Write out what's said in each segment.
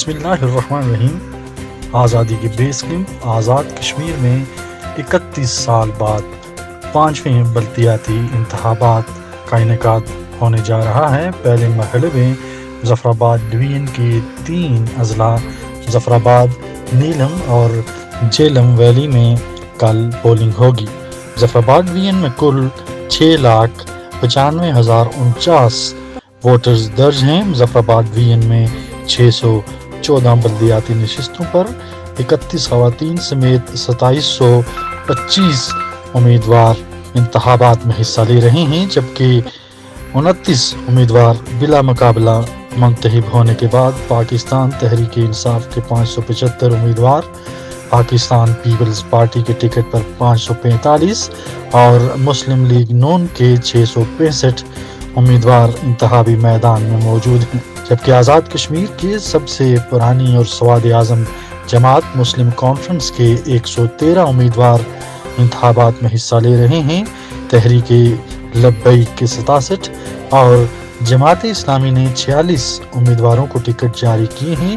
بسم اللہ الرحمن الرحیم۔ آزادی کی بیس کیمپ آزاد کشمیر میں 31 سال بعد 5ویں بلدیاتی انتخابات کا انعقاد ہونے جا رہا ہے۔ پہلے مرحلے میں ظفر آباد ڈویژن کی 3 اضلاع ظفر آباد، نیلم اور جہلم ویلی میں کل پولنگ ہوگی۔ ظفر آباد ڈویژن میں کل 6,95,049 ووٹرز درج ہیں۔ ظفر آباد ڈویژن میں 614 بلدیاتی نشستوں پر 31 خواتین سمیت 2725 امیدوار انتخابات میں حصہ لے رہے ہیں، جبکہ 29 امیدوار بلا مقابلہ منتخب ہونے کے بعد پاکستان تحریک انصاف کے 575 امیدوار، پاکستان پیپلز پارٹی کے ٹکٹ پر 545 اور مسلم لیگ نون کے 665 امیدوار انتخابی میدان میں موجود ہیں، جبکہ آزاد کشمیر کی سب سے پرانی اور سواد اعظم جماعت مسلم کانفرنس کے 113 امیدوار انتخابات میں حصہ لے رہے ہیں۔ تحریک لبیک کے 67 اور جماعت اسلامی نے 46 امیدواروں کو ٹکٹ جاری کیے ہیں۔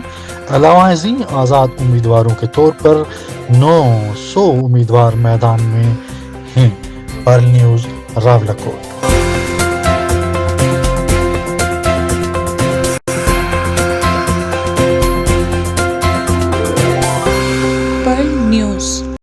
علاوہ ازیں آزاد امیدواروں کے طور پر 900 امیدوار میدان میں ہیں۔ Pearl news, راولکوٹ۔